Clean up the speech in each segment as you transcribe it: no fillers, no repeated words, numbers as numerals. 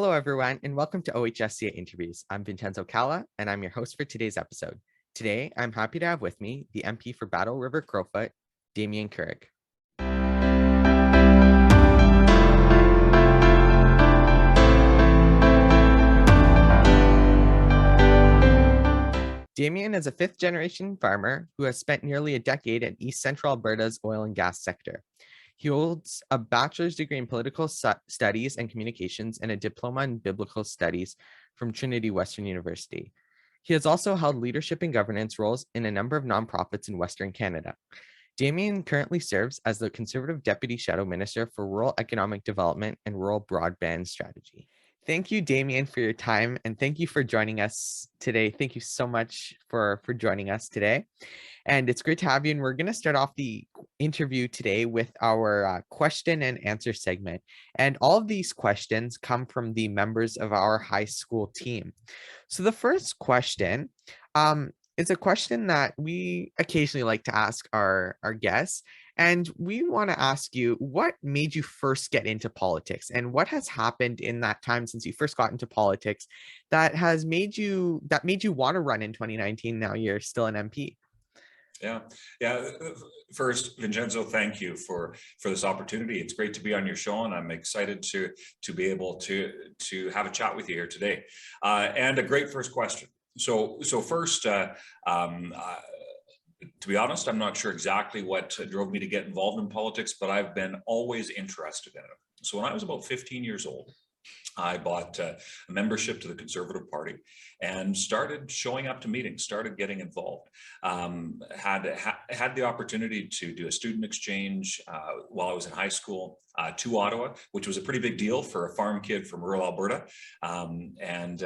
Hello, everyone, and welcome to OHSCA Interviews. I'm Vincenzo Calla, and I'm your host for today's episode. Today, I'm happy to have with me the MP for Battle River Crowfoot, Damien Kurek. Damien is a fifth-generation farmer who has spent nearly a decade in East Central Alberta's oil and gas sector. He holds a bachelor's degree in political studies and communications and a diploma in biblical studies from Trinity Western University. He has also held leadership and governance roles in a number of nonprofits in Western Canada. Damien currently serves as the Conservative Deputy Shadow Minister for Rural Economic Development and Rural Broadband Strategy. Thank you, Damien, for your time, and thank you for joining us today. Thank you so much for joining us today. And it's great to have you. And we're going to start off the interview today with our question and answer segment. And all of these questions come from the members of our high school team. So the first question is a question that we occasionally like to ask our guests. And we want to ask you, what made you first get into politics, and what has happened in that time since you first got into politics that made you want to run in 2019? Now you're still an MP. Yeah. First, Vincenzo, thank you for this opportunity. It's great to be on your show, and I'm excited to be able to have a chat with you here today. And a great first question. So first, to be honest, I'm not sure exactly what drove me to get involved in politics, but I've been always interested in it. So when I was about 15 years old, I bought a membership to the Conservative Party and started showing up to meetings, started getting involved. Had the opportunity to do a student exchange while I was in high school to Ottawa, which was a pretty big deal for a farm kid from rural Alberta, and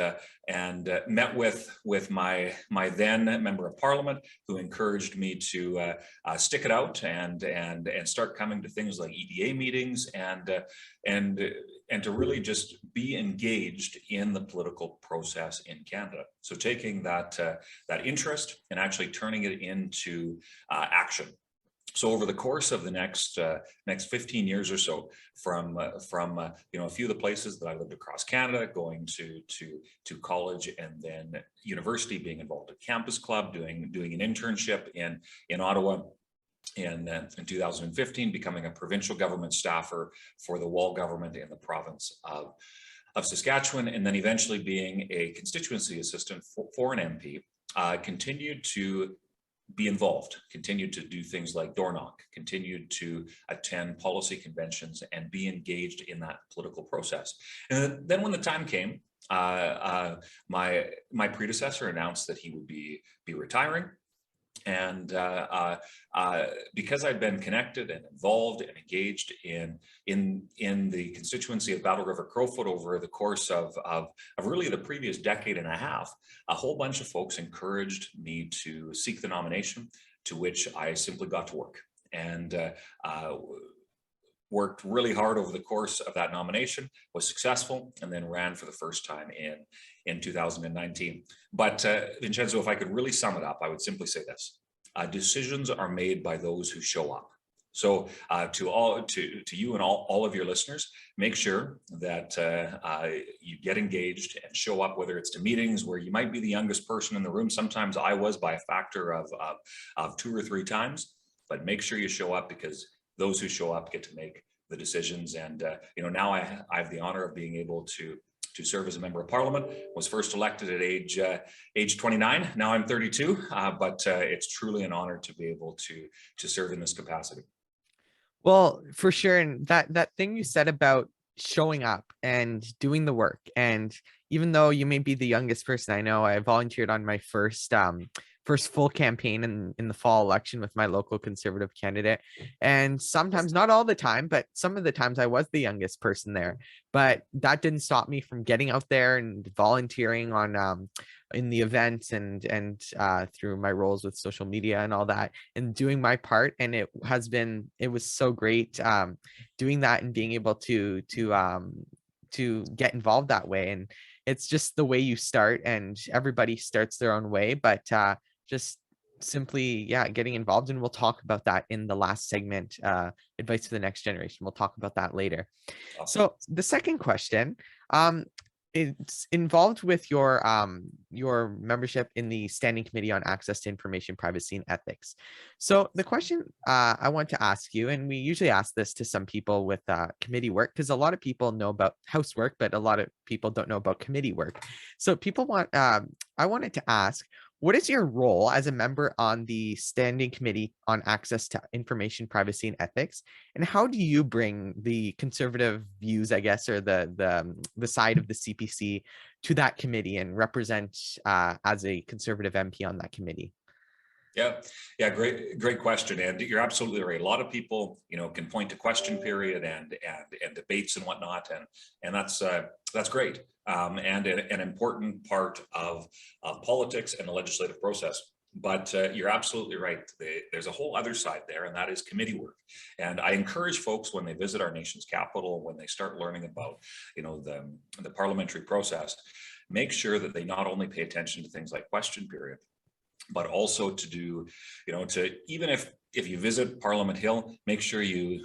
met with my then member of Parliament, who encouraged me to stick it out and start coming to things like EDA meetings and to really just be engaged in the political process in Canada. So taking that interest and actually turning it into action. So over the course of the next 15 years or so, from a few of the places that I lived across Canada, going to college and then university, being involved at Campus Club, doing an internship in Ottawa. In 2015, becoming a provincial government staffer for the Wall government in the province of Saskatchewan, and then eventually being a constituency assistant for an MP, continued to be involved, continued to do things like door knock, continued to attend policy conventions and be engaged in that political process. And then when the time came, my predecessor announced that he would be retiring. And because I'd been connected and involved and engaged in the constituency of Battle River Crowfoot over the course of really the previous decade and a half, a whole bunch of folks encouraged me to seek the nomination, to which I simply got to work and worked really hard over the course of that nomination, was successful, and then ran for the first time in 2019. But Vincenzo, if I could really sum it up, I would simply say this: decisions are made by those who show up. So to you and all of your listeners, make sure that you get engaged and show up, whether it's to meetings where you might be the youngest person in the room. Sometimes I was, by a factor of 2 or 3 times, but make sure you show up, because those who show up get to make the decisions. And now I have the honor of being able to serve as a member of Parliament. Was first elected at age 29. Now I'm 32, but it's truly an honor to be able to serve in this capacity. Well, for sure. And that thing you said about showing up and doing the work, and even though you may be the youngest person, I know I volunteered on my first full campaign in the fall election with my local Conservative candidate. And sometimes, not all the time, but some of the times I was the youngest person there. But that didn't stop me from getting out there and volunteering on in the events and through my roles with social media and all that, and doing my part. And it was so great doing that and being able to get involved that way. And it's just the way you start, and everybody starts their own way, but just simply, yeah, getting involved. And we'll talk about that in the last segment, advice for the next generation. We'll talk about that later. Awesome. So the second question, um, it's involved with your membership in the Standing Committee on Access to Information, Privacy, and Ethics. So the question I want to ask you, and we usually ask this to some people with committee work, because a lot of people know about housework, but a lot of people don't know about committee work. So people want, I wanted to ask, what is your role as a member on the Standing Committee on Access to Information, Privacy, and Ethics? And how do you bring the conservative views, I guess, or the side of the CPC to that committee and represent as a conservative MP on that committee? Yeah, great question, and you're absolutely right. A lot of people, can point to question period and debates and whatnot, and that's great, and an important part of politics and the legislative process. But you're absolutely right. There's a whole other side there, and that is committee work. And I encourage folks when they visit our nation's capital, when they start learning about, the parliamentary process, make sure that they not only pay attention to things like question period, but also to do, even if you visit Parliament Hill, make sure you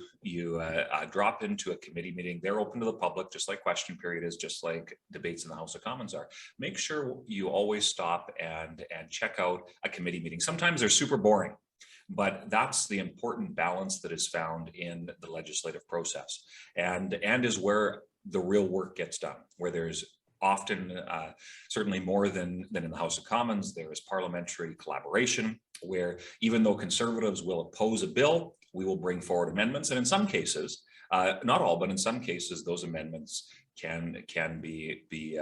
drop into a committee meeting. They're open to the public, just like question period is, just like debates in the House of Commons are. Make sure you always stop and check out a committee meeting. Sometimes they're super boring, but that's the important balance that is found in the legislative process, and is where the real work gets done, where there's often, certainly more than in the House of Commons, there is parliamentary collaboration, where even though Conservatives will oppose a bill, we will bring forward amendments. And in some cases, not all, but in some cases, those amendments can be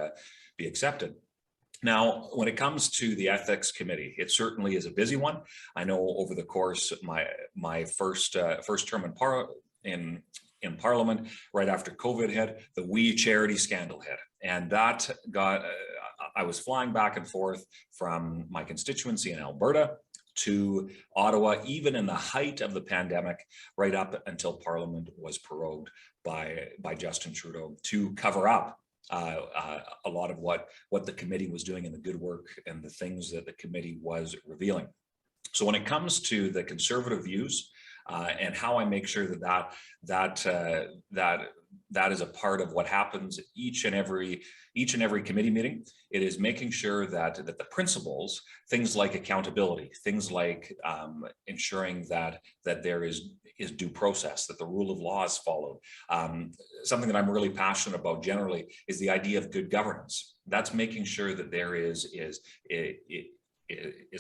accepted. Now, when it comes to the Ethics Committee, it certainly is a busy one. I know over the course of my first term in Parliament, right after COVID hit, the We Charity scandal hit. And that got, I was flying back and forth from my constituency in Alberta to Ottawa, even in the height of the pandemic, right up until Parliament was prorogued by Justin Trudeau to cover up a lot of what the committee was doing and the good work and the things that the committee was revealing. So when it comes to the conservative views, and how I make sure that is a part of what happens each and every committee meeting. It is making sure that the principles, things like accountability, things like ensuring that there is due process, that the rule of law is followed. Something that I'm really passionate about generally is the idea of good governance. That's making sure that there is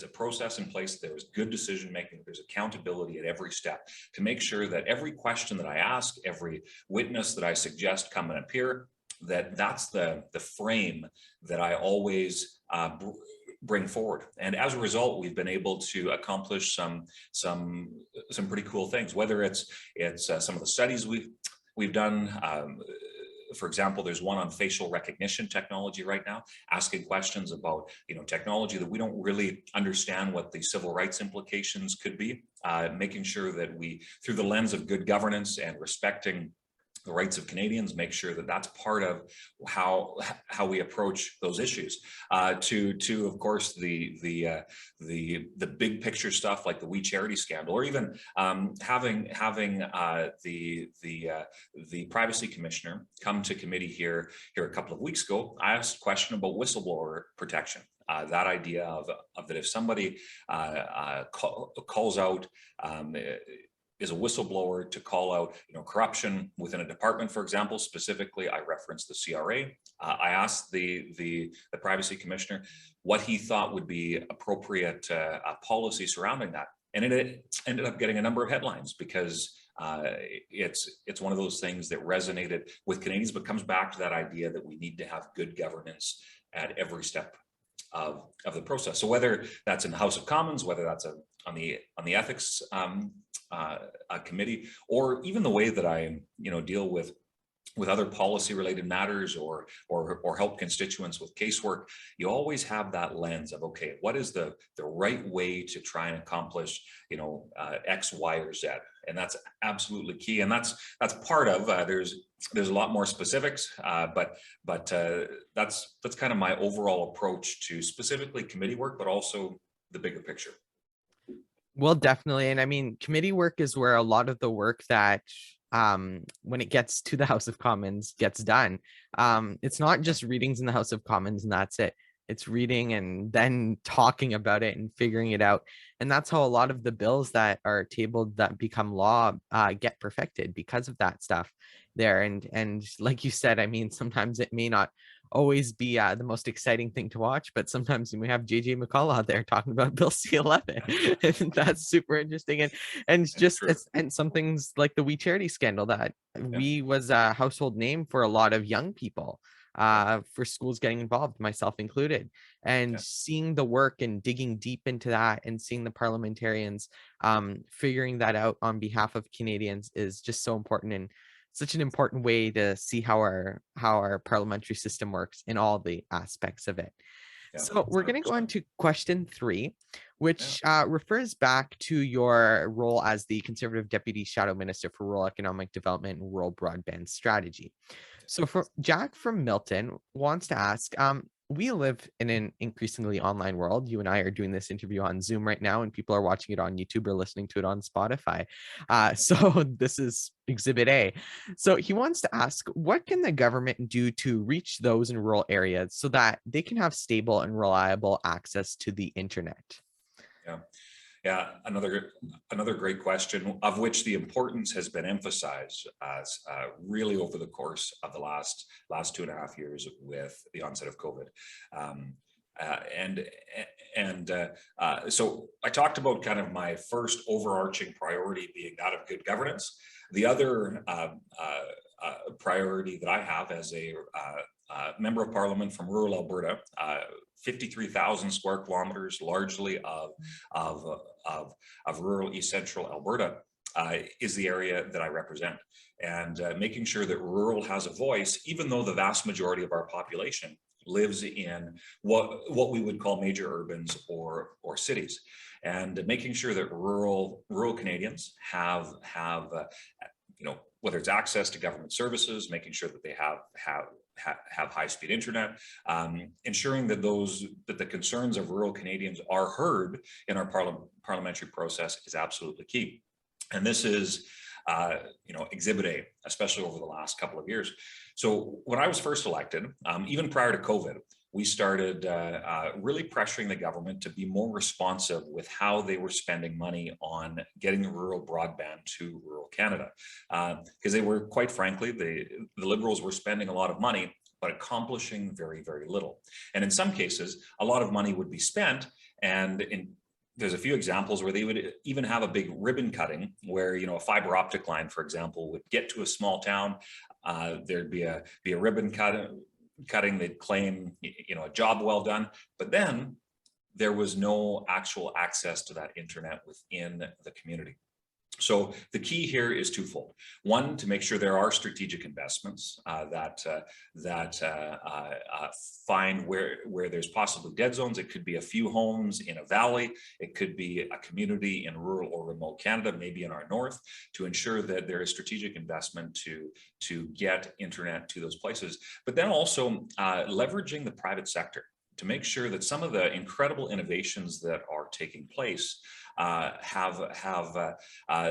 a process in place, there is good decision making, there's accountability at every step, to make sure that every question that I ask, every witness that I suggest come and appear, that's the frame that I always bring forward. And as a result, we've been able to accomplish some pretty cool things, whether it's some of the studies we've done. For example, there's one on facial recognition technology right now, asking questions about technology that we don't really understand what the civil rights implications could be, making sure that we, through the lens of good governance and respecting the rights of Canadians, make sure that that's part of how we approach those issues. To of course the big picture stuff like the We Charity scandal, or even having the privacy commissioner come to committee here a couple of weeks ago. I asked a question about whistleblower protection. That idea of that if somebody calls out, is a whistleblower to call out, corruption within a department, for example. Specifically, I referenced the CRA. I asked the privacy commissioner what he thought would be appropriate policy surrounding that, and it ended up getting a number of headlines because it's one of those things that resonated with Canadians, but comes back to that idea that we need to have good governance at every step of the process. So whether that's in the House of Commons, whether that's on the ethics committee, or even the way that I deal with other policy related matters or help constituents with casework, you always have that lens of, okay, what is the right way to try and accomplish X, Y, or Z? And that's absolutely key. And that's part of there's a lot more specifics, but that's kind of my overall approach to specifically committee work, but also the bigger picture. Well, definitely. And I mean, committee work is where a lot of the work that when it gets to the House of Commons gets done. It's not Yeah, just readings in the House of Commons and that's it. It's reading and then talking about it and figuring it out. And that's how a lot of the bills that are tabled that become law get perfected because of that stuff there. And like you said, I mean, sometimes it may not always be the most exciting thing to watch, but sometimes we have JJ McCall out there talking about Bill C-11, and that's super interesting. And it's it's just true. it's and some things like the We Charity scandal that Yeah, we was a household name for a lot of young people yeah, for schools getting involved, myself included, and yeah, seeing the work and digging deep into that and seeing the parliamentarians figuring that out on behalf of Canadians is just so important and such an important way to see how our parliamentary system works in all the aspects of it. yeah, So we're going to go on 100%. to question 3, Yeah, which refers back to your role as the Conservative Deputy Shadow Minister for Rural Economic Development and Rural Broadband Strategy. So for Jack from Milton wants to ask, we live in an increasingly online world. You and I are doing this interview on Zoom right now, and people are watching it on YouTube or listening to it on Spotify. So this is Exhibit A. So he wants to ask, what can the government do to reach those in rural areas so that they can have stable and reliable access to the internet? yeah. Yeah, another great question, of which the importance has been emphasized as really over the course of the last 2.5 years with the onset of COVID. Um, uh, and so I talked about kind of my first overarching priority being that of good governance. The other priority that I have as a member of parliament from rural Alberta, 53,000 square kilometers, largely of, of rural East Central Alberta, is the area that I represent. And making sure that rural has a voice, even though the vast majority of our population lives in what we would call major urbans or cities, and making sure that rural Canadians have whether it's access to government services, making sure that they have high-speed internet, ensuring that the concerns of rural Canadians are heard in our parliamentary process is absolutely key. And this is Exhibit A, especially over the last couple of years. So when I was first elected, even prior to COVID, we started really pressuring the government to be more responsive with how they were spending money on getting the rural broadband to rural Canada. Because they were, quite frankly, the Liberals were spending a lot of money, but accomplishing very, very little. And in some cases, a lot of money would be spent, and there's a few examples where they would even have a big ribbon cutting where, a fiber optic line, for example, would get to a small town. There'd be a ribbon cutting, they'd claim, a job well done, but then there was no actual access to that internet within the community. So the key here is twofold. One, to make sure there are strategic investments that find where there's possibly dead zones. It could be a few homes in a valley. It could be a community in rural or remote Canada, maybe in our north, to ensure that there is strategic investment to get internet to those places. But then also leveraging the private sector to make sure that some of the incredible innovations that are taking place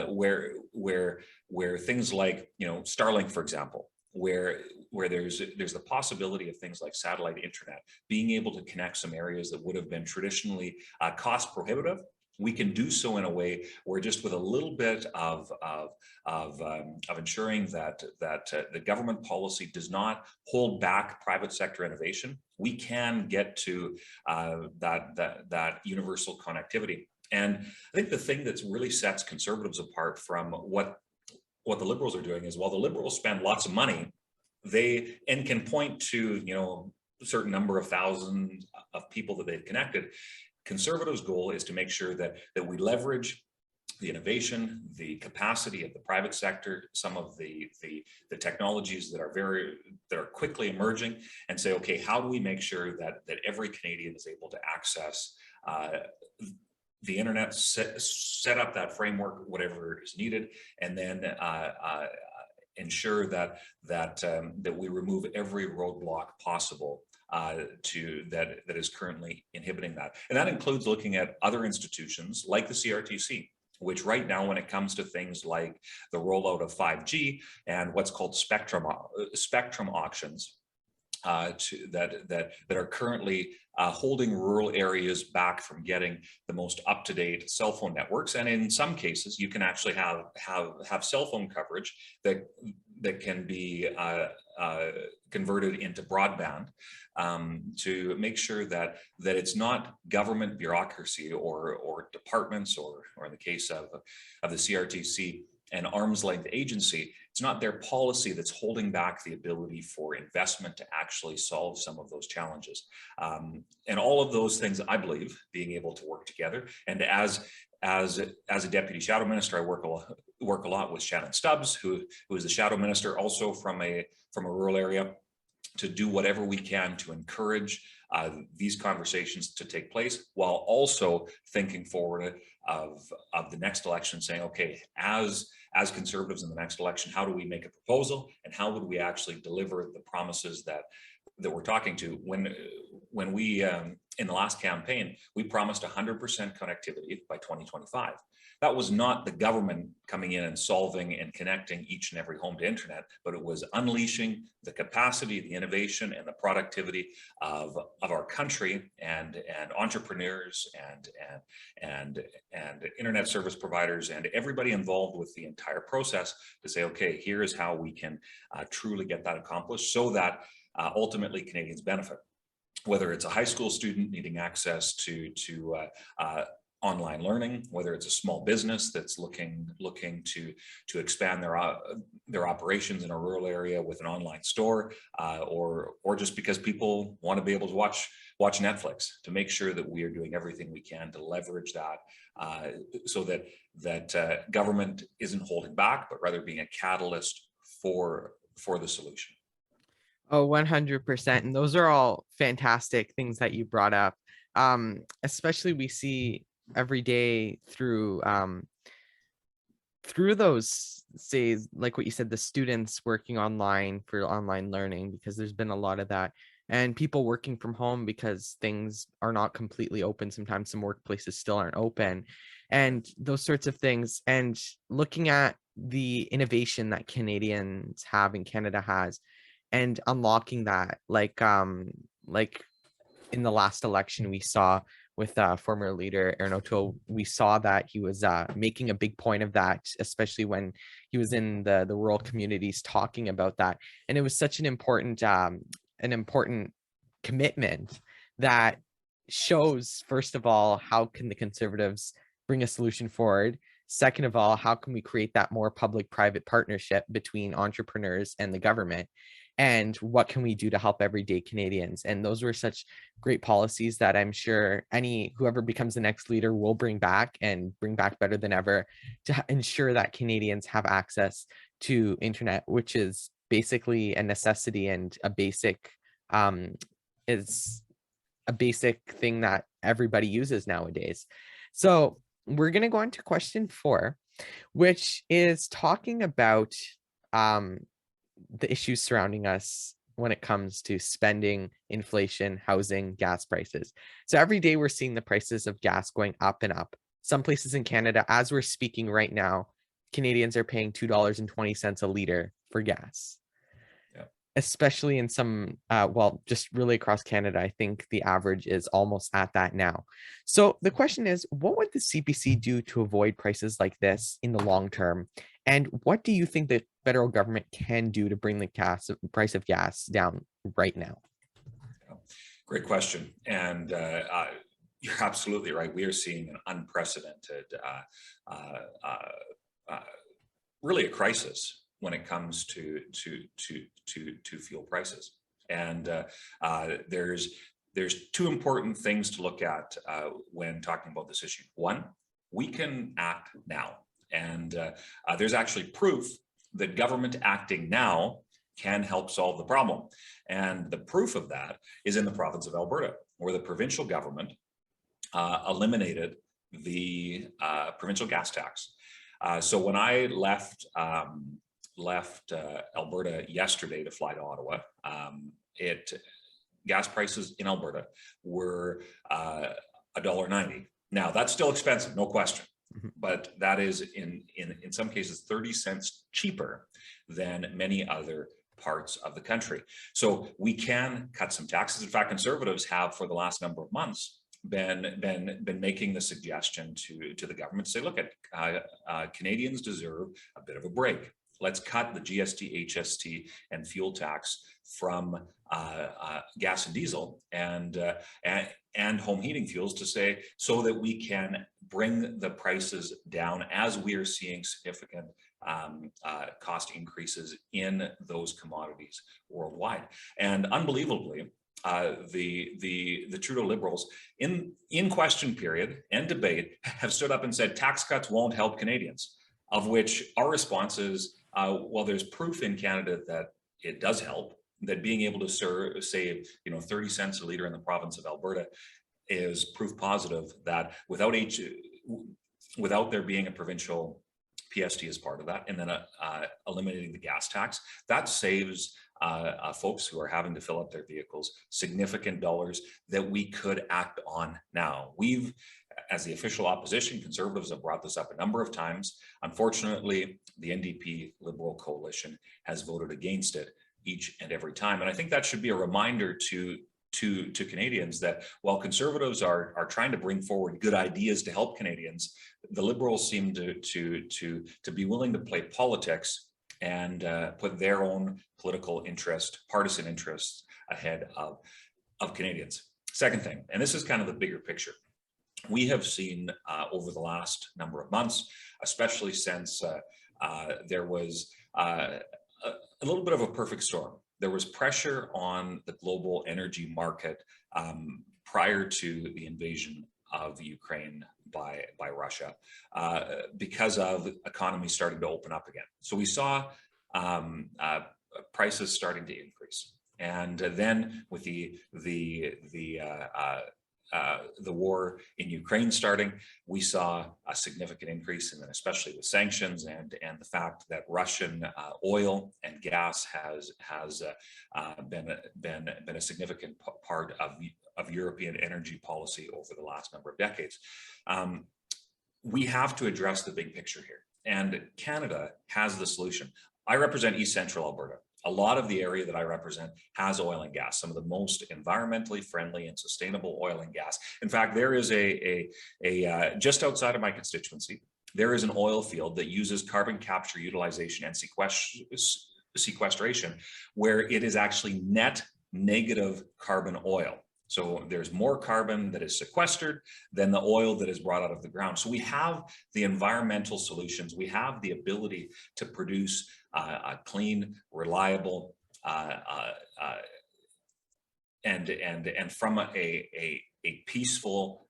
where things like Starlink, for example, where there's the possibility of things like satellite internet being able to connect some areas that would have been traditionally cost prohibitive. We can do so in a way where, just with a little bit of ensuring that the government policy does not hold back private sector innovation, we can get to that universal connectivity. And I think the thing that really sets Conservatives apart from what the Liberals are doing is, while the Liberals spend lots of money, they can point to a certain number of thousands of people that they've connected. Conservatives' goal is to make sure that we leverage the innovation, the capacity of the private sector, some of the technologies that are quickly emerging, and say, okay, how do we make sure that every Canadian is able to access the internet, set up that framework, whatever is needed, and then ensure that we remove every roadblock possible that is currently inhibiting that. And that includes looking at other institutions like the CRTC, which right now, when it comes to things like the rollout of 5G and what's called spectrum auctions, that are currently holding rural areas back from getting the most up-to-date cell phone networks. And in some cases, you can actually have cell phone coverage that can be converted into broadband, to make sure that it's not government bureaucracy or departments, or in the case of the CRTC, an arm's length agency. It's not their policy that's holding back the ability for investment to actually solve some of those challenges. And all of those things, I believe, being able to work together. And as a deputy shadow minister, I work a lot with Shannon Stubbs, who is the shadow minister, also from a rural area, to do whatever we can to encourage these conversations to take place, while also thinking forward of the next election, saying, okay, as Conservatives in the next election, how do we make a proposal, and how would we actually deliver the promises that we're talking to? When we in the last campaign, we promised 100% connectivity by 2025. That was not the government coming in and solving and connecting each and every home to internet, but it was unleashing the capacity, the innovation, and the productivity of our country, and entrepreneurs and internet service providers and everybody involved with the entire process, to say, okay, here is how we can truly get that accomplished, so that ultimately Canadians benefit. Whether it's a high school student needing access to online learning, whether it's a small business that's looking to expand their operations in a rural area with an online store, or just because people want to be able to watch Netflix, to make sure that we are doing everything we can to leverage that, so that government isn't holding back, but rather being a catalyst for the solution. Oh, 100%. And those are all fantastic things that you brought up. Especially we see every day through those, say, like what you said, the students working online for online learning, because there's been a lot of that, and people working from home because things are not completely open. Sometimes some workplaces still aren't open, and those sorts of things. And looking at the innovation that Canadians have and Canada has, and unlocking that, like in the last election we saw with former leader Aaron O'Toole, we saw that he was making a big point of that, especially when he was in the rural communities talking about that. And it was such an important commitment that shows, first of all, how can the Conservatives bring a solution forward? Second of all, how can we create that more public-private partnership between entrepreneurs and the government? And what can we do to help everyday Canadians? And those were such great policies that I'm sure whoever becomes the next leader will bring back, and bring back better than ever, to ensure that Canadians have access to internet, which is basically a necessity and a basic thing that everybody uses nowadays. So we're going to go on to question 4, which is talking about the issues surrounding us when it comes to spending, inflation, housing, gas prices. So every day we're seeing the prices of gas going up and up. Some places in Canada, as we're speaking right now, Canadians are paying $2.20 a liter for gas. Yeah. Especially in some, just really across Canada, I think the average is almost at that now. So the question is, what would the CPC do to avoid prices like this in the long term? And what do you think the federal government can do to bring the price of gas down right now? Great question. And you're absolutely right. We are seeing an unprecedented, really a crisis when it comes to fuel prices. And there's 2 important things to look at when talking about this issue. One, we can act now. And there's actually proof that government acting now can help solve the problem. And the proof of that is in the province of Alberta, where the provincial government eliminated the provincial gas tax. So when I left left Alberta yesterday to fly to Ottawa, gas prices in Alberta were $1.90. Now that's still expensive, no question, but that is in some cases 30 cents cheaper than many other parts of the country. So we can cut some taxes. In fact, Conservatives have for the last number of months been making the suggestion to the government to say, look, Canadians deserve a bit of a break. Let's cut the GST, HST, and fuel tax from gas and diesel and home heating fuels to say, so that we can bring the prices down as we are seeing significant cost increases in those commodities worldwide. And unbelievably, the Trudeau Liberals in question period and debate have stood up and said tax cuts won't help Canadians, of which our response is, well, there's proof in Canada that it does help, that being able to save 30 cents a litre in the province of Alberta is proof positive that without there being a provincial PST as part of that, and then eliminating the gas tax, that saves folks who are having to fill up their vehicles significant dollars that we could act on now. As the official opposition, Conservatives have brought this up a number of times. Unfortunately, the NDP Liberal coalition has voted against it each and every time. And I think that should be a reminder to Canadians that while Conservatives are trying to bring forward good ideas to help Canadians, the Liberals seem to be willing to play politics and put their own political partisan interests ahead of Canadians. Second thing, and this is kind of the bigger picture, we have seen over the last number of months, especially since there was a little bit of a perfect storm. There was pressure on the global energy market prior to the invasion of Ukraine by Russia because of economies starting to open up again. So we saw prices starting to increase. And then with the war in Ukraine starting, we saw a significant increase, and then especially with sanctions and the fact that Russian oil and gas has been a significant part of European energy policy over the last number of decades. We have to address the big picture here, and Canada has the solution. I represent East Central Alberta. A lot of the area that I represent has oil and gas, some of the most environmentally friendly and sustainable oil and gas. In fact, there is just outside of my constituency, there is an oil field that uses carbon capture, utilization, and sequestration, where it is actually net negative carbon oil. So there's more carbon that is sequestered than the oil that is brought out of the ground. So we have the environmental solutions. We have the ability to produce a clean, reliable, and from a peaceful,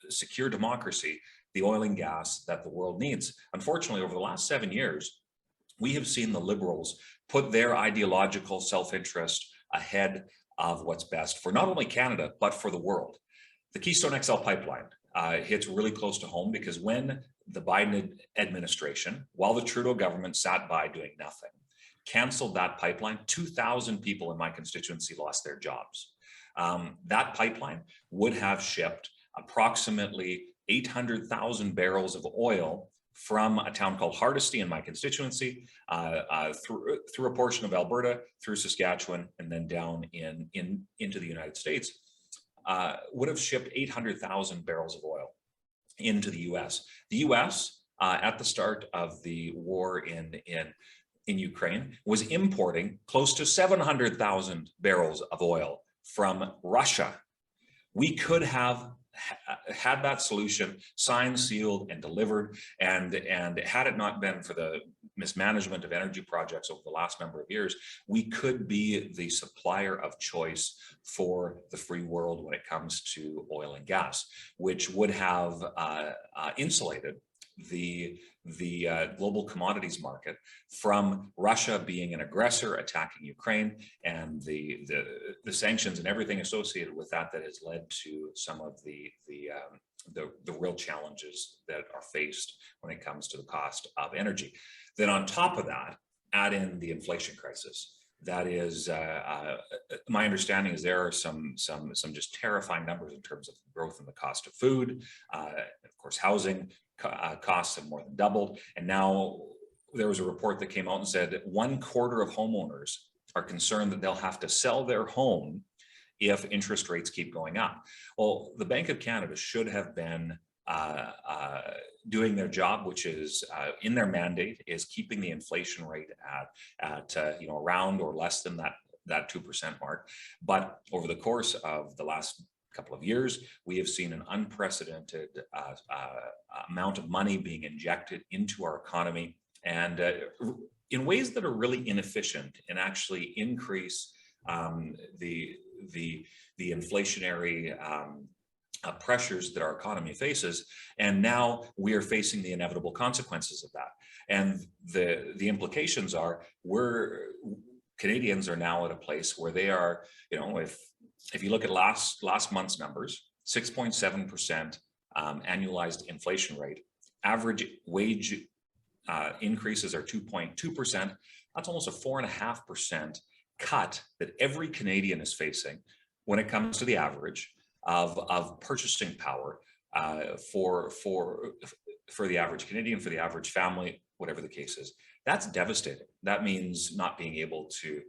secure democracy, the oil and gas that the world needs. Unfortunately, over the last 7 years, we have seen the Liberals put their ideological self-interest ahead of what's best for not only Canada, but for the world. The Keystone XL pipeline hits really close to home because when the Biden administration, while the Trudeau government sat by doing nothing, canceled that pipeline, 2,000 people in my constituency lost their jobs. That pipeline would have shipped approximately 800,000 barrels of oil from a town called Hardisty in my constituency, through a portion of Alberta, through Saskatchewan, and then down into the United States, would have shipped 800,000 barrels of oil into the U.S. The U.S. At the start of the war in Ukraine was importing close to 700,000 barrels of oil from Russia. We could have had that solution signed, sealed, and delivered, and had it not been for the mismanagement of energy projects over the last number of years, we could be the supplier of choice for the free world when it comes to oil and gas, which would have insulated the global commodities market from Russia being an aggressor attacking Ukraine, and the sanctions and everything associated with that has led to some of the real challenges that are faced when it comes to the cost of energy. Then on top of that, add in the inflation crisis. That is, my understanding is there are some just terrifying numbers in terms of growth in the cost of food. Of course, housing costs have more than doubled. And now there was a report that came out and said that 1/4 of homeowners are concerned that they'll have to sell their home if interest rates keep going up. Well, the Bank of Canada should have been doing their job, which is in their mandate, is keeping the inflation rate at around or less than that 2% mark. But over the course of the last couple of years, we have seen an unprecedented amount of money being injected into our economy, and in ways that are really inefficient and actually increase the inflationary pressures that our economy faces. And now we are facing the inevitable consequences of that. And the implications are Canadians are now at a place where they are, if you look at last month's numbers, 6.7% annualized inflation rate, average wage increases are 2.2%. That's almost a 4.5% cut that every Canadian is facing when it comes to the average of purchasing power for the average Canadian, for the average family, whatever the case is. That's devastating. That means not being able to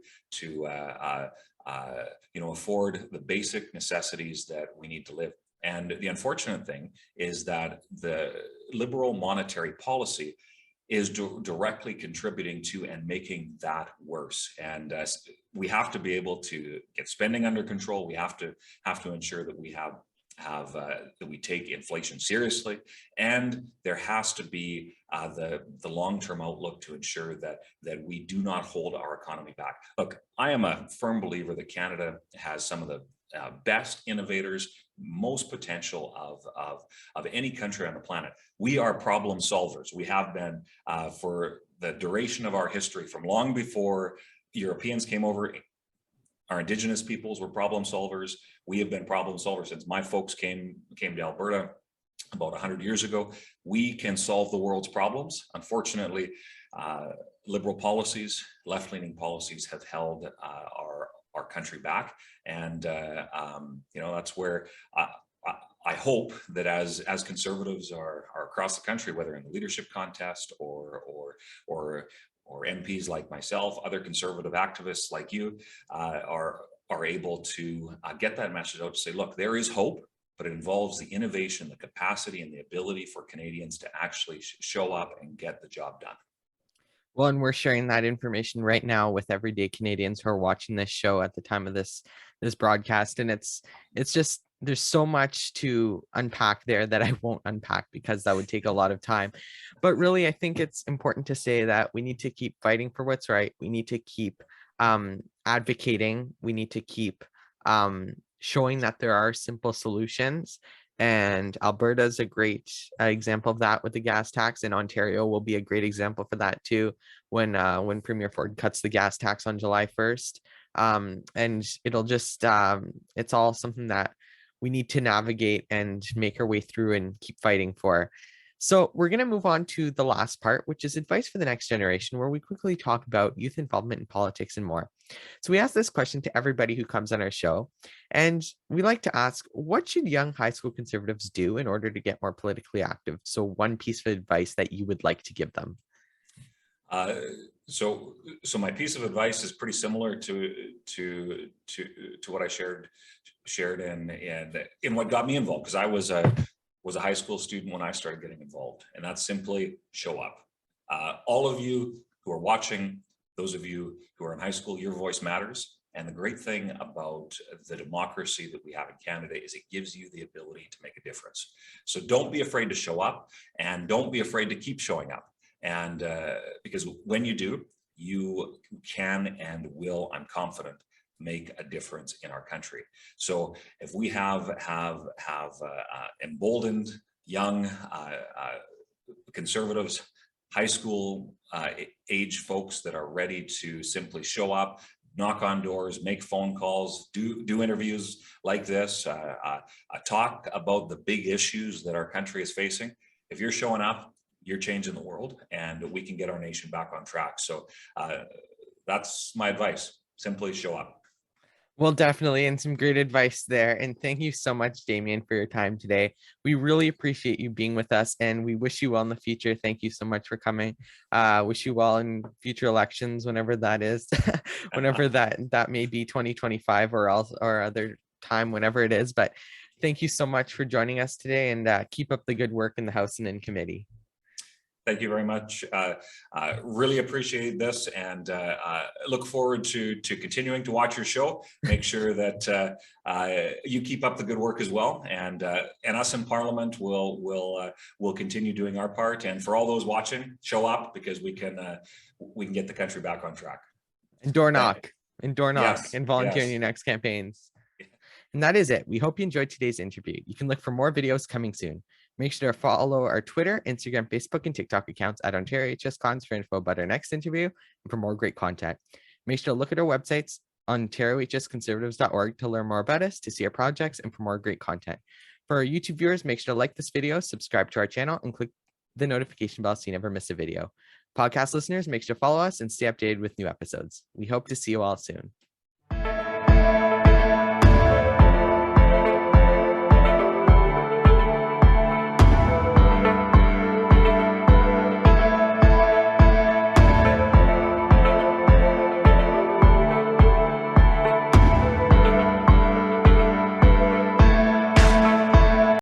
afford the basic necessities that we need to live. And the unfortunate thing is that the liberal monetary policy is directly contributing to and making that worse. And we have to be able to get spending under control. We have to ensure that we that we take inflation seriously, and there has to be the long-term outlook to ensure that we do not hold our economy back. Look, I am a firm believer that Canada has some of the best innovators, most potential of any country on the planet. We are problem solvers. We have been for the duration of our history, from long before Europeans came over. Our Indigenous peoples were problem solvers. We have been problem solvers since my folks came to Alberta about 100 years ago. We can solve the world's problems. Unfortunately, liberal policies, left-leaning policies have held our country back. And that's where I hope that as conservatives are across the country, whether in the leadership contest or MPs like myself, other conservative activists like you, are able to get that message out to say, look, there is hope, but it involves the innovation, the capacity, and the ability for Canadians to actually show up and get the job done. Well, and we're sharing that information right now with everyday Canadians who are watching this show at the time of this broadcast. And it's just, there's so much to unpack there that I won't unpack because that would take a lot of time. But really, I think it's important to say that we need to keep fighting for what's right. We need to keep advocating. We need to keep showing that there are simple solutions. And Alberta is a great example of that with the gas tax, and Ontario will be a great example for that too when Premier Ford cuts the gas tax on July 1st. And it'll just, it's all something that we need to navigate and make our way through and keep fighting for. So we're going to move on to the last part, which is advice for the next generation, where we quickly talk about youth involvement in politics and more. So we ask this question to everybody who comes on our show, and we like to ask, what should young high school conservatives do in order to get more politically active? So one piece of advice that you would like to give them. So my piece of advice is pretty similar to what I shared in what got me involved, because I was a high school student when I started getting involved, and that's simply show up. All of you who are watching, those of you who are in high school, your voice matters. And the great thing about the democracy that we have in Canada is it gives you the ability to make a difference. So don't be afraid to show up, and don't be afraid to keep showing up. And because when you do, you can and will, I'm confident, make a difference in our country. So if we have emboldened young conservatives, high school age folks that are ready to simply show up, knock on doors, make phone calls, do interviews like this, talk about the big issues that our country is facing. If you're showing up, you're changing the world, and we can get our nation back on track. So that's my advice. Simply show up. Well, definitely, and some great advice there. And thank you so much, Damien, for your time today. We really appreciate you being with us, and we wish you well in the future. Thank you so much for coming. Wish you well in future elections, whenever that is, whenever that may be 2025 or else or other time, whenever it is. But thank you so much for joining us today, and keep up the good work in the House and in committee. Thank you very much. Really appreciate this, and look forward to continuing to watch your show. Make sure that you keep up the good work as well, and us in Parliament will continue doing our part. And for all those watching, show up, because we can get the country back on track. And door knock, and Yes, volunteer in yes. your next campaigns. And that is it. We hope you enjoyed today's interview. You can look for more videos coming soon. Make sure to follow our Twitter, Instagram, Facebook, and TikTok accounts at Ontario HS Cons for info about our next interview and for more great content. Make sure to look at our websites, ontariohsconservatives.org, to learn more about us, to see our projects, and for more great content. For our YouTube viewers, make sure to like this video, subscribe to our channel, and click the notification bell so you never miss a video. Podcast listeners, make sure to follow us and stay updated with new episodes. We hope to see you all soon.